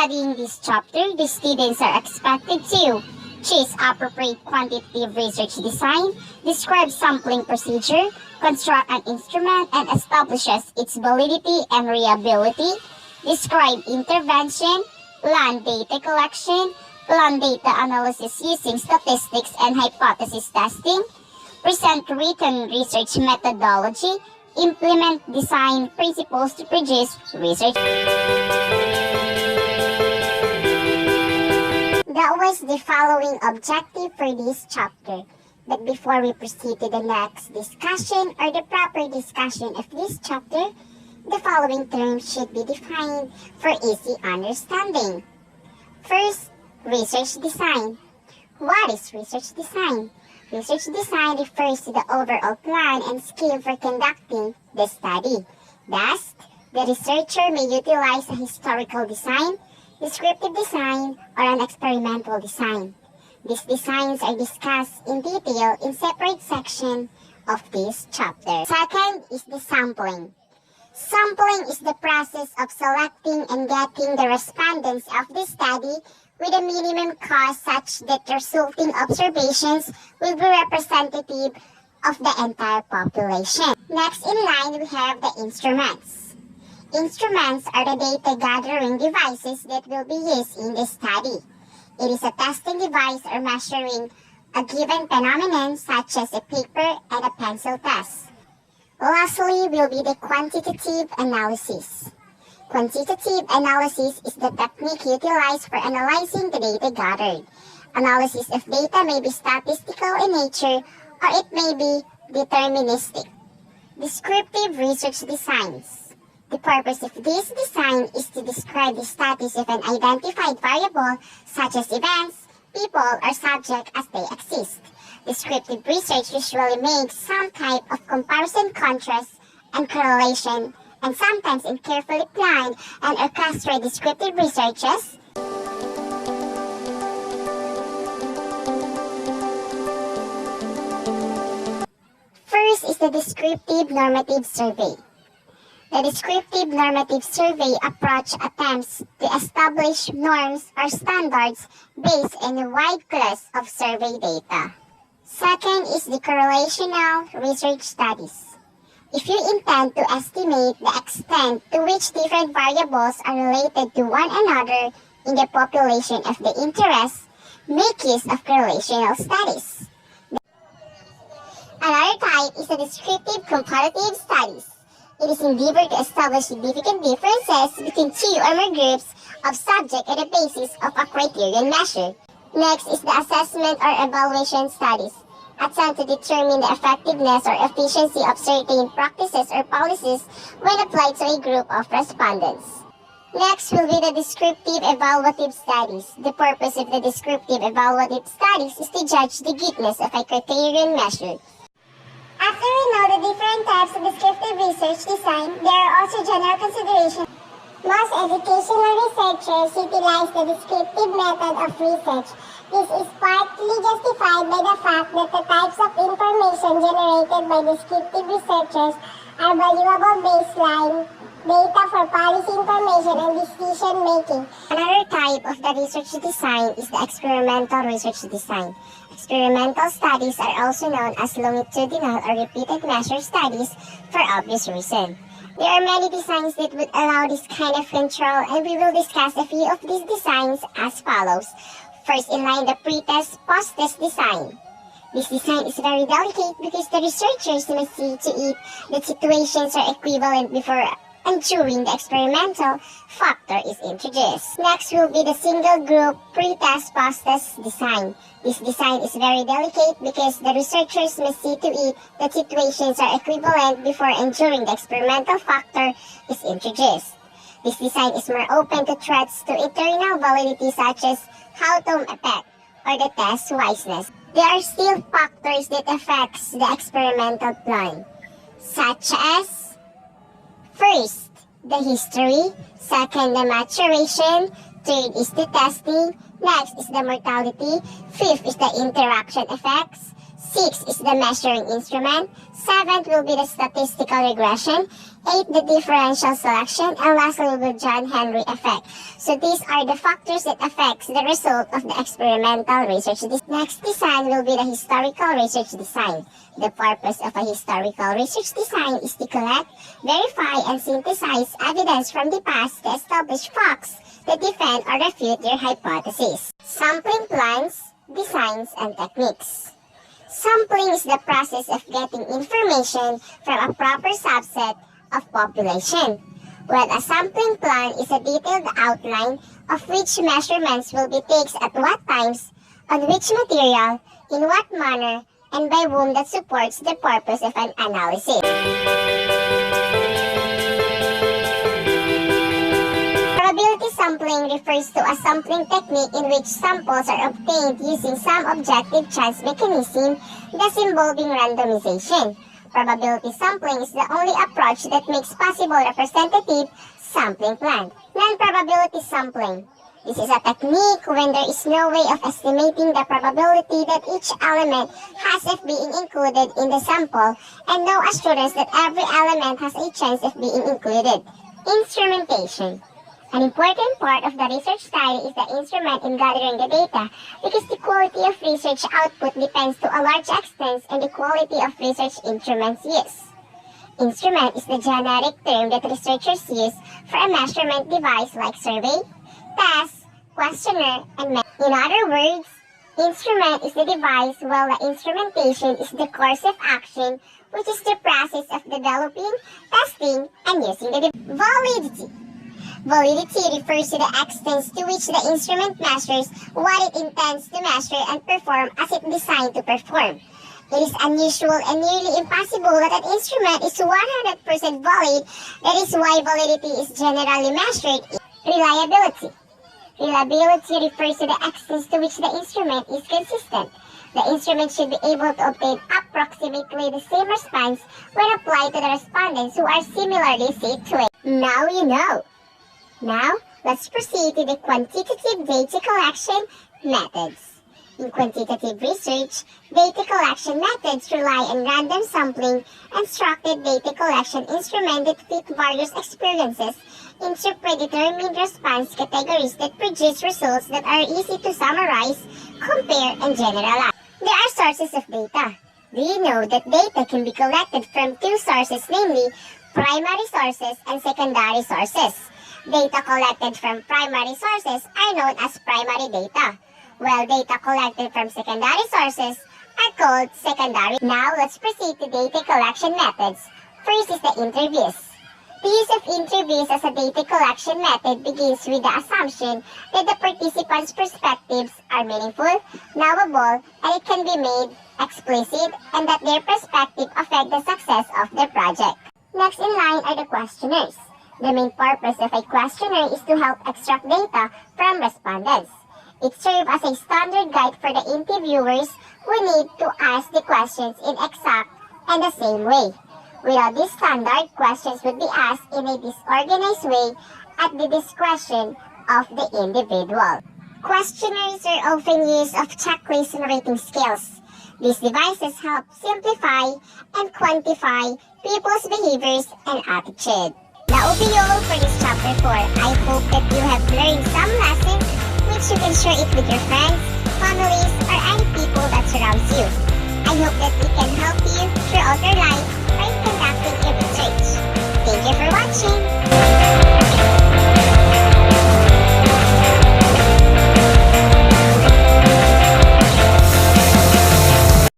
studying this chapter, the students are expected to choose appropriate quantitative research design, describe sampling procedure, construct an instrument and establishes its validity and reliability, describe intervention, plan data collection, plan data analysis using statistics and hypothesis testing, present written research methodology, implement design principles to produce research. That was the following objective for this chapter. But before we proceed to the next discussion or the proper discussion of this chapter, the following terms should be defined for easy understanding. First, research design. What is research design? Research design refers to the overall plan and scheme for conducting the study. Thus, the researcher may utilize a historical design, descriptive design, or an experimental design. These designs are discussed in detail in separate sections of this chapter. Second is the sampling. Sampling is the process of selecting and getting the respondents of the study with a minimum cost such that resulting observations will be representative of the entire population. Next in line, we have the instruments. Instruments are the data gathering devices that will be used in the study. It is a testing device or measuring a given phenomenon such as a paper and a pencil test. Lastly will be the quantitative analysis. Quantitative analysis is the technique utilized for analyzing the data gathered. Analysis of data may be statistical in nature or it may be deterministic. Descriptive research designs. The purpose of this design is to describe the status of an identified variable such as events, people, or subject as they exist. Descriptive research usually makes some type of comparison, contrast, and correlation, and sometimes in carefully planned and orchestrated descriptive researches. First is the descriptive normative survey. The descriptive normative survey approach attempts to establish norms or standards based on a wide class of survey data. Second is the correlational research studies. If you intend to estimate the extent to which different variables are related to one another in the population of the interest, make use of correlational studies. Another type is the descriptive comparative studies. It is endeavored to establish significant differences between two or more groups of subjects on the basis of a criterion measure. Next is the assessment or evaluation studies. Attempt to determine the effectiveness or efficiency of certain practices or policies when applied to a group of respondents. Next will be the descriptive evaluative studies. The purpose of the descriptive evaluative studies is to judge the goodness of a criterion measure. After we know the different types of descriptive research design, there are also general considerations. Most educational researchers utilize the descriptive method of research. This is partly justified by the fact that the types of information generated by descriptive researchers are valuable baseline data for policy information and decision making. Another type of the research design is the experimental research design. Experimental studies are also known as longitudinal or repeated measure studies for obvious reason. There are many designs that would allow this kind of control, and we will discuss a few of these designs as follows. First in line, the pre-test, post-test design. This design is very delicate because the researchers must see to it that situations are equivalent before and during the experimental factor is introduced. Next will be the single group pre-test, post-test design. This design is very delicate because the researchers must see to it that situations are equivalent before and during the experimental factor is introduced. This design is more open to threats to internal validity such as outcome effect or the test wiseness. There are still factors that affects the experimental plan, such as first, the history, second, the maturation, third is the testing, next is the mortality, fifth is the interaction effects, 6 is the measuring instrument. 7 will be the statistical regression. 8 the differential selection. And lastly will be John Henry effect. So these are the factors that affects the result of the experimental research. This next design will be the historical research design. The purpose of a historical research design is to collect, verify, and synthesize evidence from the past to establish facts that defend or refute their hypothesis. Sampling plans, designs, and techniques. Sampling is the process of getting information from a proper subset of population, while a sampling plan is a detailed outline of which measurements will be taken at what times, on which material, in what manner, and by whom that supports the purpose of an analysis. Probability sampling refers to a sampling technique in which samples are obtained using some objective chance mechanism, thus involving randomization. Probability sampling is the only approach that makes possible representative sampling plan. Non-probability sampling. This is a technique when there is no way of estimating the probability that each element has of being included in the sample and no assurance that every element has a chance of being included. Instrumentation. An important part of the research study is the instrument in gathering the data because the quality of research output depends to a large extent on the quality of research instruments used. Instrument is the generic term that researchers use for a measurement device like survey, test, questionnaire, and method. In other words, instrument is the device while the instrumentation is the course of action, which is the process of developing, testing, and using the device. Validity. Validity refers to the extent to which the instrument measures what it intends to measure and perform as it designed to perform. It is unusual and nearly impossible that an instrument is 100% valid. That is why validity is generally measured in reliability. Reliability refers to the extent to which the instrument is consistent. The instrument should be able to obtain approximately the same response when applied to the respondents who are similarly situated. Now you know. Now, let's proceed to the quantitative data collection methods. In quantitative research, data collection methods rely on random sampling and structured data collection instruments that fit various experiences into predetermined response categories that produce results that are easy to summarize, compare, and generalize. There are sources of data. Do you know that data can be collected from two sources, namely primary sources and secondary sources? Data collected from primary sources are known as primary data, while data collected from secondary sources are called secondary. Now, let's proceed to data collection methods. First is the interviews. The use of interviews as a data collection method begins with the assumption that the participants' perspectives are meaningful, knowable, and it can be made explicit, and that their perspective affect the success of the project. Next in line are the questionnaires. The main purpose of a questionnaire is to help extract data from respondents. It serves as a standard guide for the interviewers who need to ask the questions in exact and the same way. Without this standard, questions would be asked in a disorganized way at the discretion of the individual. Questionnaires are often used of checklists and rating scales. These devices help simplify and quantify people's behaviors and attitude. That will be all for this chapter 4. I hope that you have learned some lessons which you can share it with your friends, families, or any people that surrounds you. I hope that it can help you throughout your life by conducting your research. Thank you for watching.